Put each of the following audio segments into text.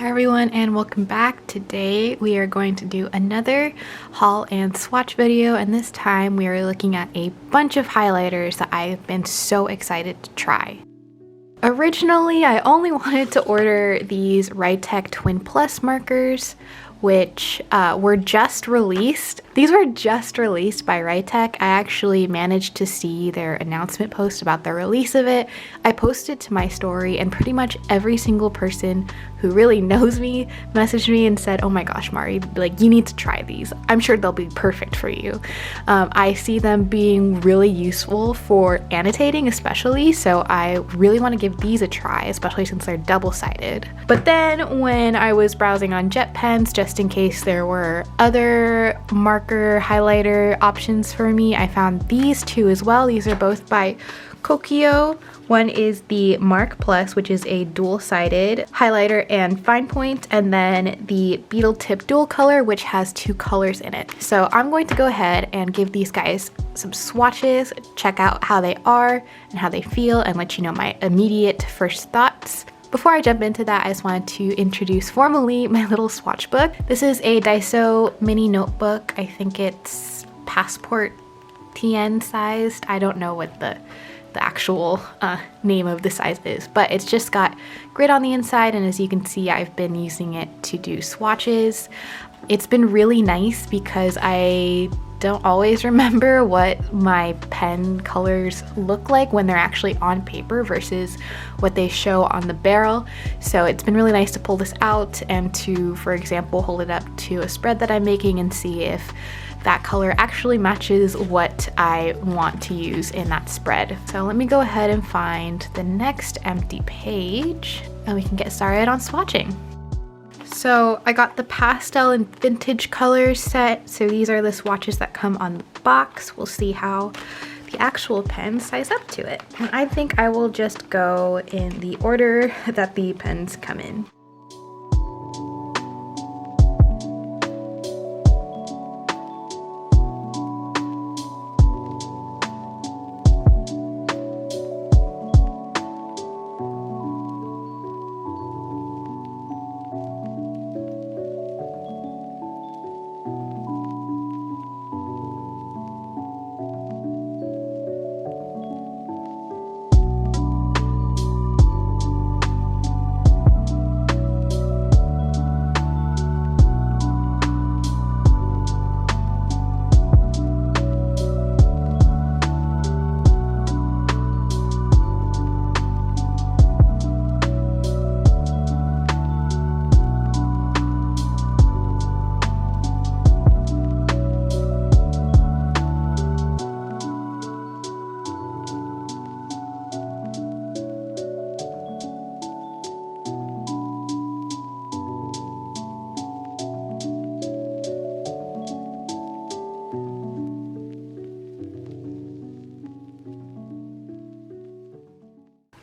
Hi everyone and welcome back. Today we are going to do another haul and swatch video, and this time we are looking at a bunch of highlighters that I've been so excited to try. Originally I only wanted to order these Riteck Twin Plus markers, which were just released. These were just released by Riteck. I actually managed to see their announcement post about the release of it. I posted to my story and pretty much every single person who really knows me messaged me and said, oh my gosh, Mari, like, you need to try these. I'm sure they'll be perfect for you. I see them being really useful for annotating especially, so I really want to give these a try, especially since they're double-sided. But then when I was browsing on jet pens, just in case there were other marker highlighter options for me, I found these two as well. These are both by Kokuyo. One is the Mark Plus, which is a dual-sided highlighter and fine point, and then the Beetle Tip Dual Color, which has two colors in it. So I'm going to go ahead and give these guys some swatches, check out how they are and how they feel, and let you know my immediate first thoughts. Before I jump into that, I just wanted to introduce formally my little swatch book. This is a Daiso mini notebook. I think it's Passport TN sized. I don't know what the actual name of the size is, but it's just got grid on the inside, and as you can see, I've been using it to do swatches. It's been really nice because I don't always remember what my pen colors look like when they're actually on paper versus what they show on the barrel. So it's been really nice to pull this out and to, for example, hold it up to a spread that I'm making and see if that color actually matches what I want to use in that spread. So let me go ahead and find the next empty page and we can get started on swatching. So I got the pastel and vintage colors set. So these are the swatches that come on the box. We'll see how the actual pens size up to it. And I think I will just go in the order that the pens come in.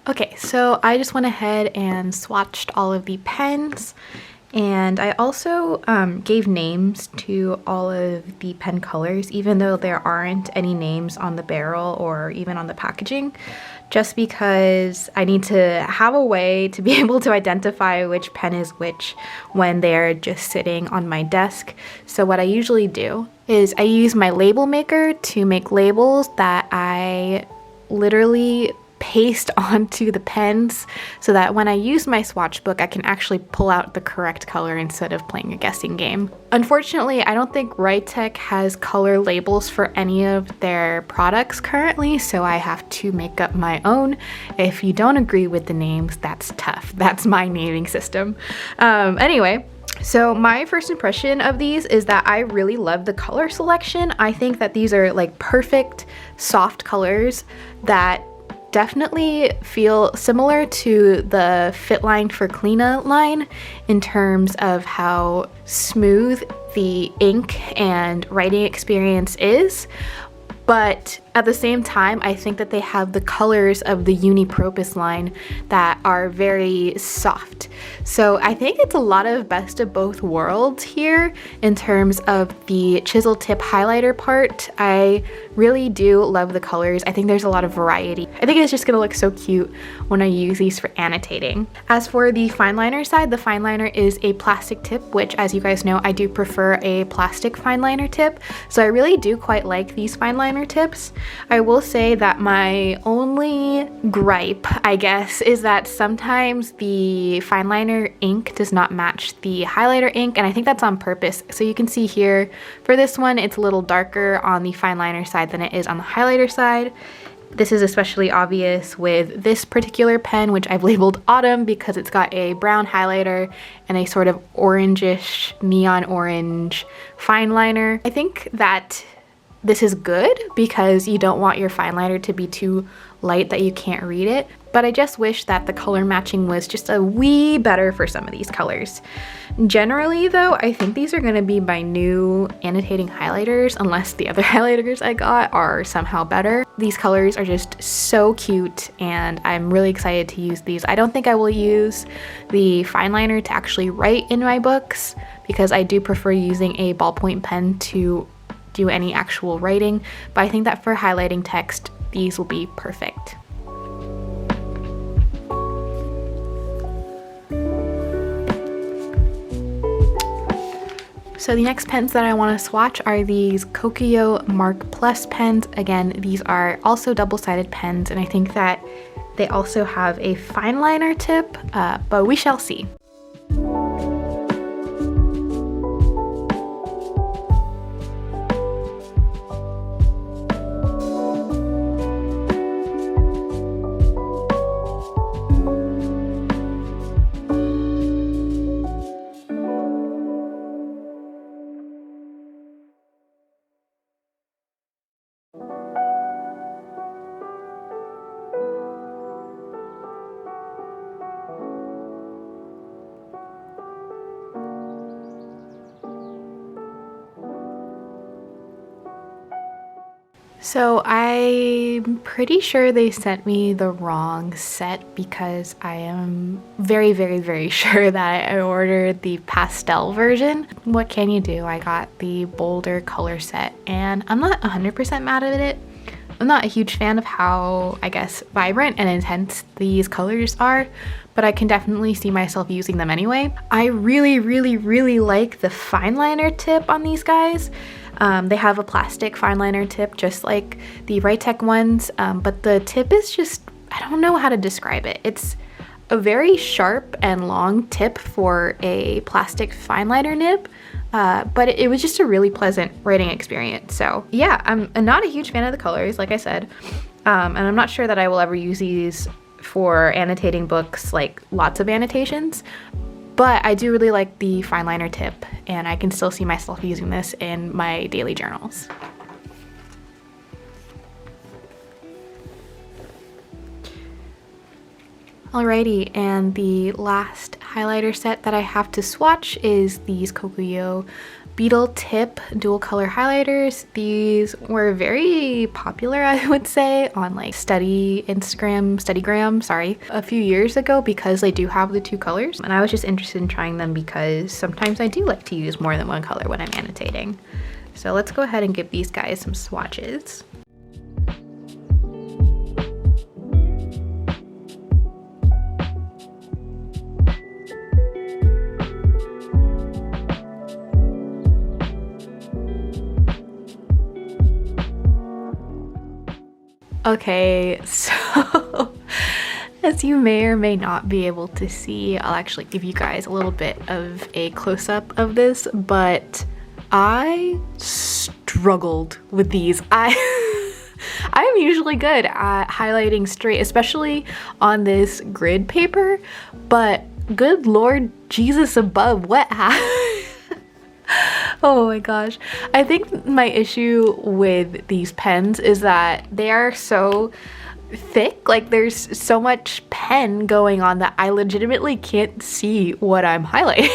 Okay, so I just went ahead and swatched all of the pens, and I also gave names to all of the pen colors, even though there aren't any names on the barrel or even on the packaging, just because I need to have a way to be able to identify which pen is which when they're just sitting on my desk. So what I usually do is I use my label maker to make labels that I literally paste onto the pens so that when I use my swatch book, I can actually pull out the correct color instead of playing a guessing game. Unfortunately, I don't think Riteck has color labels for any of their products currently, so I have to make up my own. If you don't agree with the names, that's tough. That's my naming system. Anyway, so my first impression of these is that I really love the color selection. I think that these are like perfect soft colors that definitely feel similar to the Fit Line for Kleena line in terms of how smooth the ink and writing experience is, but At the same time, I think that they have the colors of the Unipropus line that are very soft. So I think it's a lot of best of both worlds here in terms of the chisel tip highlighter part. I really do love the colors. I think there's a lot of variety. I think it's just gonna look so cute when I use these for annotating. As for the fine liner side, the fine liner is a plastic tip, which, as you guys know, I do prefer a plastic fine liner tip. So I really do quite like these fine liner tips. I will say that my only gripe, I guess, is that sometimes the fine liner ink does not match the highlighter ink, and I think that's on purpose. So you can see here, for this one, it's a little darker on the fine liner side than it is on the highlighter side. This is especially obvious with this particular pen, which I've labeled Autumn because it's got a brown highlighter and a sort of orangish, neon orange fine liner. I think that this is good because you don't want your fine liner to be too light that you can't read it, but I just wish that the color matching was just a wee better for some of these colors. Generally though, I think these are gonna be my new annotating highlighters unless the other highlighters I got are somehow better. These colors are just so cute and I'm really excited to use these. I don't think I will use the fine liner to actually write in my books because I do prefer using a ballpoint pen to do any actual writing, but I think that for highlighting text, these will be perfect. So the next pens that I want to swatch are these Kokuyo Mark Plus pens. Again, these are also double-sided pens, and I think that they also have a fine liner tip, but we shall see. So I'm pretty sure they sent me the wrong set because I am very, very, very sure that I ordered the pastel version. What can you do? I got the bolder color set and I'm not 100% mad at it. I'm not a huge fan of how, I guess, vibrant and intense these colors are, but I can definitely see myself using them anyway. I really, really, really like the fine liner tip on these guys. They have a plastic fine liner tip just like the Riteck ones, but the tip is just, I don't know how to describe it. It's a very sharp and long tip for a plastic fine liner nib, but it was just a really pleasant writing experience. So yeah, I'm not a huge fan of the colors, like I said, and I'm not sure that I will ever use these for annotating books, like lots of annotations. But I do really like the fine liner tip, and I can still see myself using this in my daily journals. Alrighty, and the last highlighter set that I have to swatch is these Kokuyo Beetle Tip dual color highlighters. These were very popular, I would say, on like Studygram, sorry, a few years ago because they do have the two colors. And I was just interested in trying them because sometimes I do like to use more than one color when I'm annotating. So let's go ahead and give these guys some swatches. Okay, so as you may or may not be able to see, I'll actually give you guys a little bit of a close-up of this, but I struggled with these. I'm usually good at highlighting straight, especially on this grid paper, but good Lord Jesus above, what happened? Oh my gosh. I think my issue with these pens is that they are so thick, like there's so much pen going on that I legitimately can't see what I'm highlighting.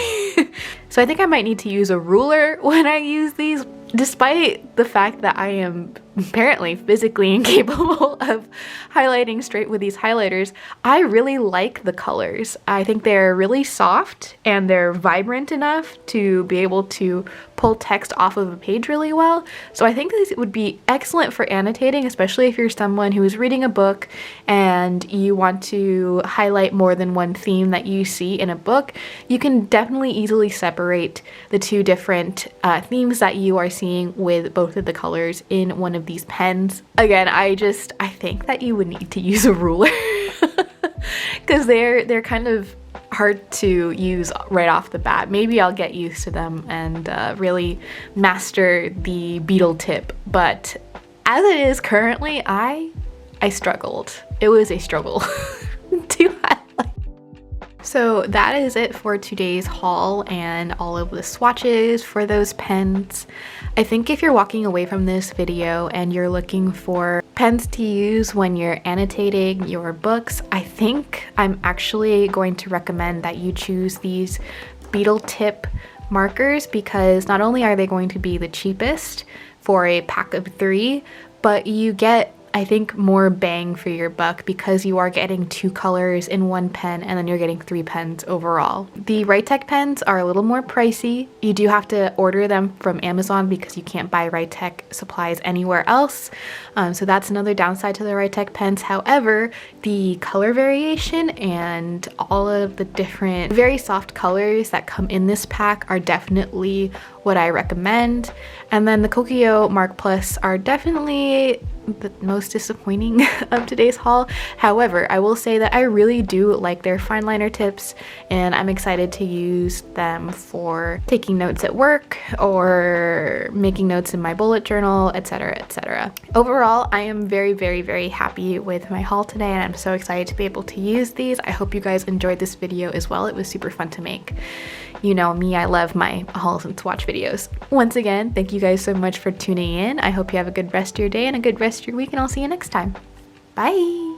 So I think I might need to use a ruler when I use these, despite the fact that I am apparently physically incapable of highlighting straight with these highlighters. I really like the colors. I think they're really soft and they're vibrant enough to be able to pull text off of a page really well. So I think this would be excellent for annotating, especially if you're someone who is reading a book and you want to highlight more than one theme that you see in a book. You can definitely easily separate the two different themes that you are seeing with both of the colors in one of these pens. Again, I think that you would need to use a ruler because they're kind of hard to use right off the bat. Maybe I'll get used to them and really master the beetle tip, but as it is currently, I struggled. It was a struggle to highlight. So that is it for today's haul and all of the swatches for those pens. I think if you're walking away from this video and you're looking for pens to use when you're annotating your books, I think I'm actually going to recommend that you choose these beetle tip markers, because not only are they going to be the cheapest for a pack of 3, but you get, I think, more bang for your buck because you are getting 2 colors in one pen and then you're getting 3 pens overall. The Riteck pens are a little more pricey. You do have to order them from Amazon because you can't buy Riteck supplies anywhere else. So that's another downside to the Riteck pens. However, the color variation and all of the different very soft colors that come in this pack are definitely what I recommend. And then the Kokuyo Mark Plus are definitely the most disappointing of today's haul. However, I will say that I really do like their fine liner tips and I'm excited to use them for taking notes at work or making notes in my bullet journal, etc, etc. Overall, I am very, very, very happy with my haul today and I'm so excited to be able to use these. I hope you guys enjoyed this video as well. It was super fun to make. You know me, I love my hauls and swatch videos. Once again, thank you guys so much for tuning in. I hope you have a good rest of your day and a good rest of your week, and I'll see you next time. Bye!